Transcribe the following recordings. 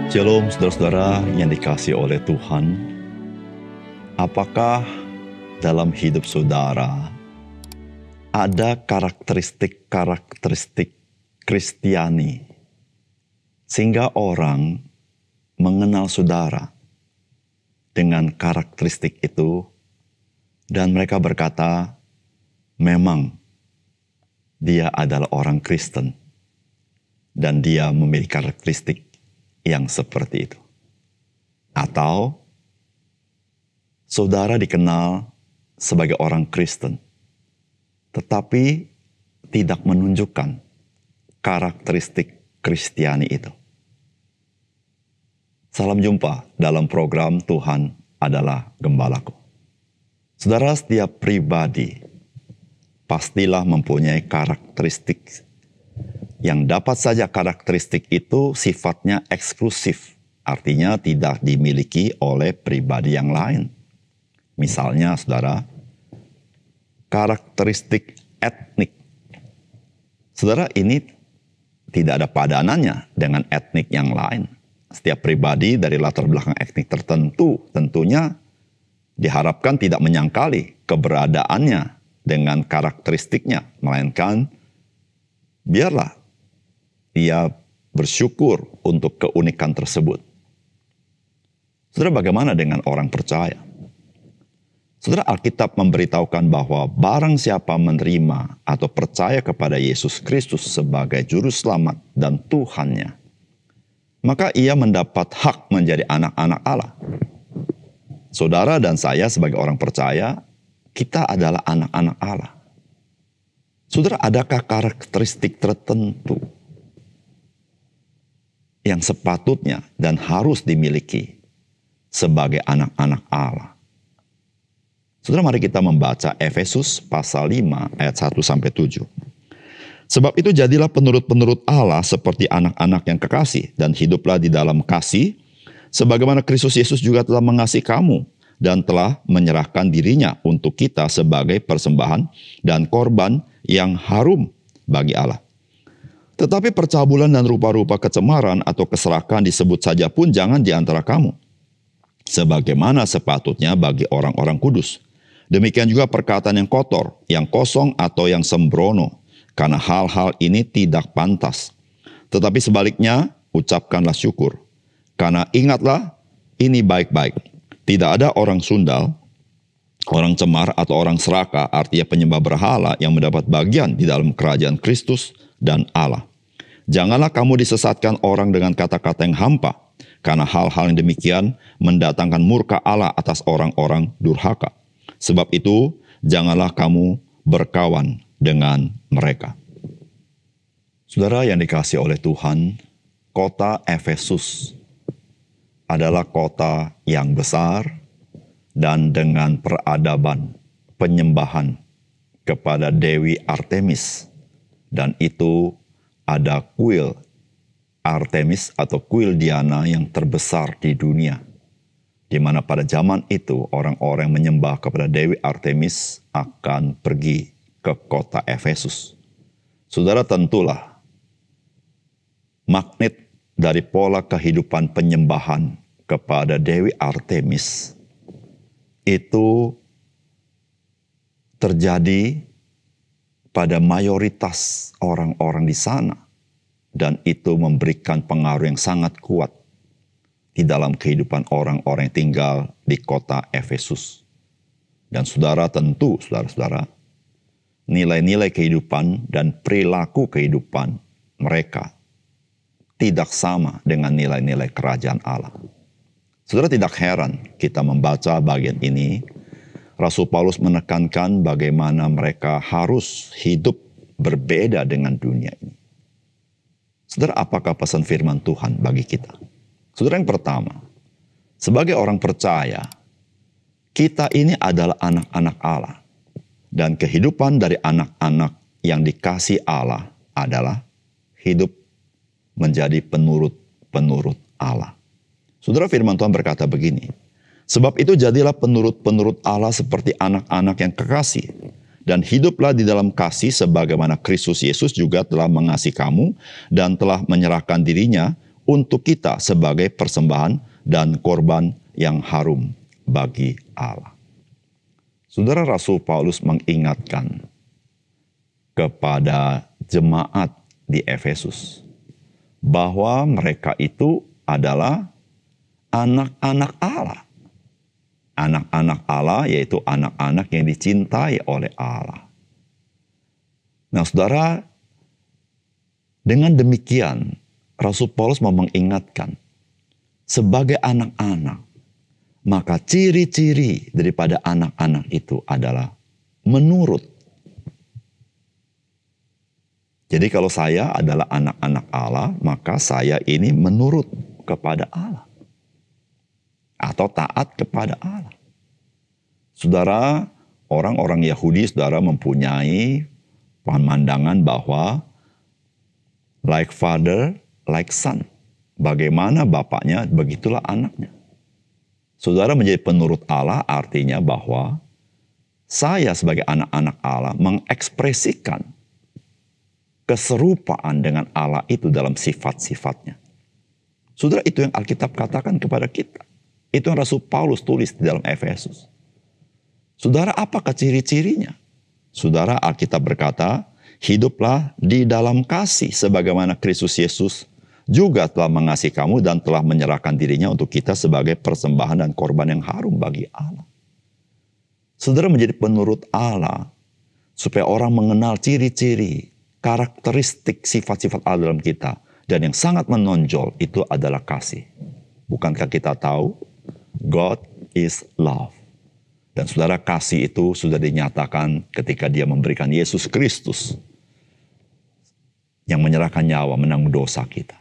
Shalom saudara-saudara yang dikasihi oleh Tuhan. Apakah dalam hidup saudara ada karakteristik Kristiani sehingga orang mengenal saudara dengan karakteristik itu dan mereka berkata, memang dia adalah orang Kristen dan dia memiliki karakteristik yang seperti itu. Atau saudara dikenal sebagai orang Kristen, tetapi tidak menunjukkan karakteristik Kristiani itu. Salam jumpa dalam program Tuhan adalah Gembalaku. Saudara, setiap pribadi pastilah mempunyai karakteristik yang dapat saja karakteristik itu sifatnya eksklusif, artinya tidak dimiliki oleh pribadi yang lain. Misalnya, saudara, karakteristik etnik. Saudara, ini tidak ada padanannya dengan etnik yang lain. Setiap pribadi dari latar belakang etnik tertentu tentunya diharapkan tidak menyangkali keberadaannya dengan karakteristiknya, melainkan biarlah ia bersyukur untuk keunikan tersebut. Saudara, bagaimana dengan orang percaya? Saudara, Alkitab memberitahukan bahwa barang siapa menerima atau percaya kepada Yesus Kristus sebagai Juru Selamat dan Tuhannya, maka ia mendapat hak menjadi anak-anak Allah. Saudara dan saya sebagai orang percaya, kita adalah anak-anak Allah. Saudara, adakah karakteristik tertentu yang sepatutnya dan harus dimiliki sebagai anak-anak Allah? Saudara, mari kita membaca Efesus pasal 5 ayat 1-7. Sebab itu jadilah penurut-penurut Allah seperti anak-anak yang kekasih, dan hiduplah di dalam kasih, sebagaimana Kristus Yesus juga telah mengasihi kamu, dan telah menyerahkan dirinya untuk kita sebagai persembahan dan korban yang harum bagi Allah. Tetapi percabulan dan rupa-rupa kecemaran atau keserakahan disebut saja pun jangan di antara kamu, sebagaimana sepatutnya bagi orang-orang kudus. Demikian juga perkataan yang kotor, yang kosong atau yang sembrono, karena hal-hal ini tidak pantas. Tetapi sebaliknya, ucapkanlah syukur. Karena ingatlah, ini baik-baik. Tidak ada orang sundal, orang cemar atau orang serakah, artinya penyembah berhala yang mendapat bagian di dalam kerajaan Kristus dan Allah. Janganlah kamu disesatkan orang dengan kata-kata yang hampa, karena hal-hal yang demikian mendatangkan murka Allah atas orang-orang durhaka. Sebab itu, janganlah kamu berkawan dengan mereka. Saudara yang dikasihi oleh Tuhan, kota Efesus adalah kota yang besar dan dengan peradaban penyembahan kepada Dewi Artemis. Dan itu ada kuil Artemis atau kuil Diana yang terbesar di dunia, di mana pada zaman itu orang-orang menyembah kepada Dewi Artemis akan pergi ke kota Efesus. Saudara, tentulah magnet dari pola kehidupan penyembahan kepada Dewi Artemis itu terjadi pada mayoritas orang-orang di sana, dan itu memberikan pengaruh yang sangat kuat di dalam kehidupan orang-orang yang tinggal di kota Efesus. Dan saudara, tentu saudara-saudara, nilai-nilai kehidupan dan perilaku kehidupan mereka tidak sama dengan nilai-nilai kerajaan Allah. Saudara, tidak heran kita membaca bagian ini, Rasul Paulus menekankan bagaimana mereka harus hidup berbeda dengan dunia ini. Saudara, apakah pesan firman Tuhan bagi kita? Saudara, yang pertama, sebagai orang percaya, kita ini adalah anak-anak Allah. Dan kehidupan dari anak-anak yang dikasih Allah adalah hidup menjadi penurut-penurut Allah. Saudara, firman Tuhan berkata begini, sebab itu jadilah penurut-penurut Allah seperti anak-anak yang kekasih, dan hiduplah di dalam kasih sebagaimana Kristus Yesus juga telah mengasihi kamu dan telah menyerahkan dirinya untuk kita sebagai persembahan dan korban yang harum bagi Allah. Saudara, Rasul Paulus mengingatkan kepada jemaat di Efesus bahwa mereka itu adalah anak-anak Allah. Anak-anak Allah yaitu anak-anak yang dicintai oleh Allah. Nah, saudara, dengan demikian Rasul Paulus mau mengingatkan sebagai anak-anak, maka ciri-ciri daripada anak-anak itu adalah menurut. Jadi kalau saya adalah anak-anak Allah, maka saya ini menurut kepada Allah. Atau taat kepada Allah. Saudara, orang-orang Yahudi, saudara, mempunyai pandangan bahwa like father, like son. Bagaimana bapaknya, begitulah anaknya. Saudara, menjadi penurut Allah artinya bahwa saya sebagai anak-anak Allah mengekspresikan keserupaan dengan Allah itu dalam sifat-sifatnya. Saudara, itu yang Alkitab katakan kepada kita. Itu yang Rasul Paulus tulis di dalam Efesus. Saudara, apakah ciri-cirinya? Saudara, Alkitab berkata, hiduplah di dalam kasih sebagaimana Kristus Yesus juga telah mengasihi kamu dan telah menyerahkan dirinya untuk kita sebagai persembahan dan korban yang harum bagi Allah. Saudara, menjadi penurut Allah supaya orang mengenal ciri-ciri, karakteristik sifat-sifat Allah dalam kita. Dan yang sangat menonjol itu adalah kasih. Bukankah kita tahu? God is love. Dan saudara, kasih itu sudah dinyatakan ketika dia memberikan Yesus Kristus yang menyerahkan nyawa menanggung dosa kita.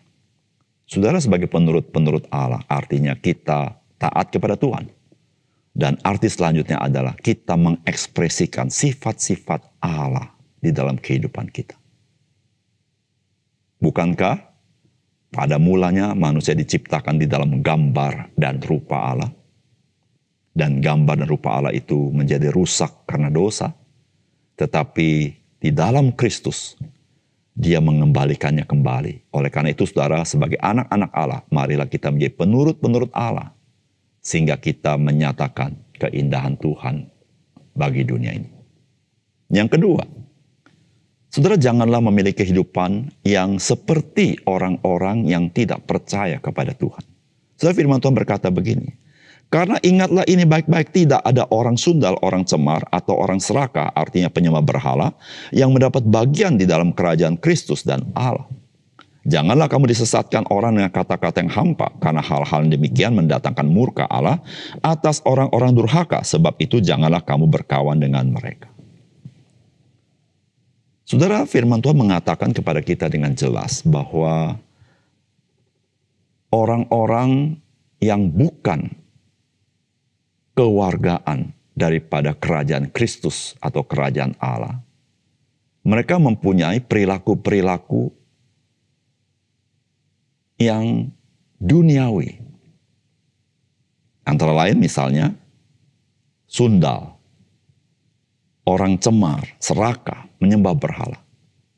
Saudara, sebagai penurut Allah artinya kita taat kepada Tuhan. Dan arti selanjutnya adalah kita mengekspresikan sifat-sifat Allah di dalam kehidupan kita. Bukankah pada mulanya manusia diciptakan di dalam gambar dan rupa Allah? Dan gambar dan rupa Allah itu menjadi rusak karena dosa. Tetapi di dalam Kristus, dia mengembalikannya kembali. Oleh karena itu, saudara, sebagai anak-anak Allah, marilah kita menjadi penurut-penurut Allah. Sehingga kita menyatakan keindahan Tuhan bagi dunia ini. Yang kedua, saudara, janganlah memiliki kehidupan yang seperti orang-orang yang tidak percaya kepada Tuhan. Saudara, firman Tuhan berkata begini, karena ingatlah ini baik-baik, tidak ada orang sundal, orang cemar, atau orang serakah, artinya penyembah berhala, yang mendapat bagian di dalam kerajaan Kristus dan Allah. Janganlah kamu disesatkan orang dengan kata-kata yang hampa, karena hal-hal demikian mendatangkan murka Allah atas orang-orang durhaka, sebab itu janganlah kamu berkawan dengan mereka. Saudara, firman Tuhan mengatakan kepada kita dengan jelas bahwa orang-orang yang bukan kewargaan daripada kerajaan Kristus atau kerajaan Allah, mereka mempunyai perilaku-perilaku yang duniawi. Antara lain misalnya sundal, orang cemar, serakah, menyembah berhala.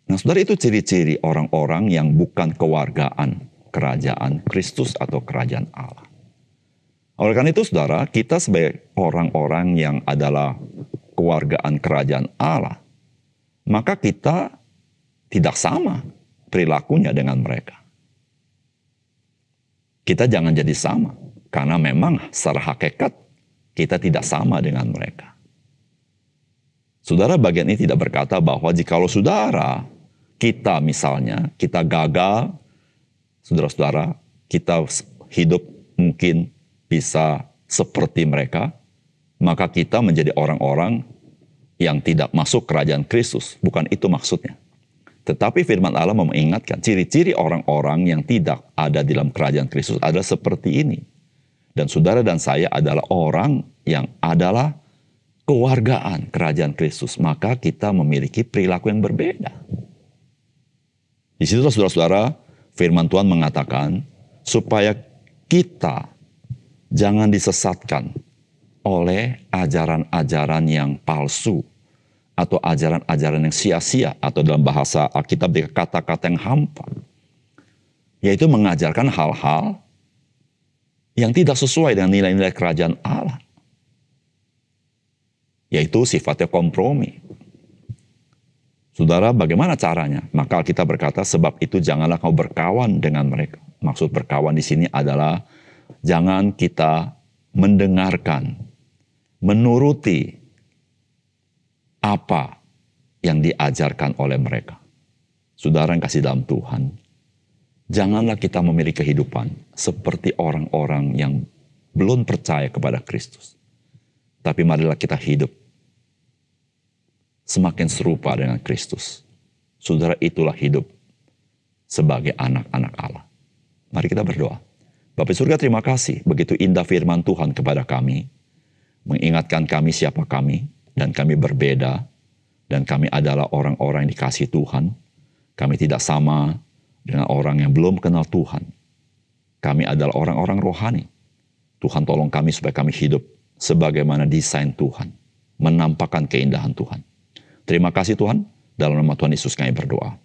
Nah, saudara, itu ciri-ciri orang-orang yang bukan kewargaan kerajaan Kristus atau kerajaan Allah. Oleh karena itu, saudara, kita sebagai orang-orang yang adalah kewargaan kerajaan Allah, maka kita tidak sama perilakunya dengan mereka. Kita jangan jadi sama, karena memang secara hakikat kita tidak sama dengan mereka. Saudara, bagian ini tidak berkata bahwa jikalau saudara, kita misalnya, kita gagal, saudara-saudara, kita hidup mungkin bisa seperti mereka, maka kita menjadi orang-orang yang tidak masuk kerajaan Kristus. Bukan itu maksudnya. Tetapi firman Allah mengingatkan, ciri-ciri orang-orang yang tidak ada di dalam kerajaan Kristus adalah seperti ini. Dan saudara dan saya adalah orang yang adalah kewargaan kerajaan Kristus. Maka kita memiliki perilaku yang berbeda. Di situ, saudara-saudara, firman Tuhan mengatakan, supaya kita jangan disesatkan oleh ajaran-ajaran yang palsu atau ajaran-ajaran yang sia-sia atau dalam bahasa Alkitab kata-kata yang hampa. yaitu mengajarkan hal-hal yang tidak sesuai dengan nilai-nilai kerajaan Allah, yaitu sifatnya kompromi. Saudara, bagaimana caranya? Maka kita berkata, sebab itu janganlah kau berkawan dengan mereka. Maksud berkawan di sini adalah jangan kita mendengarkan, menuruti apa yang diajarkan oleh mereka. Saudara yang kasih dalam Tuhan, janganlah kita memiliki kehidupan seperti orang-orang yang belum percaya kepada Kristus. Tapi marilah kita hidup semakin serupa dengan Kristus. Saudara, itulah hidup sebagai anak-anak Allah. Mari kita berdoa. Bapa surga, terima kasih begitu indah firman Tuhan kepada kami, mengingatkan kami siapa kami, dan kami berbeda, dan kami adalah orang-orang yang dikasihi Tuhan. Kami tidak sama dengan orang yang belum kenal Tuhan. Kami adalah orang-orang rohani. Tuhan tolong kami supaya kami hidup sebagaimana desain Tuhan, menampakkan keindahan Tuhan. Terima kasih Tuhan, dalam nama Tuhan Yesus kami berdoa.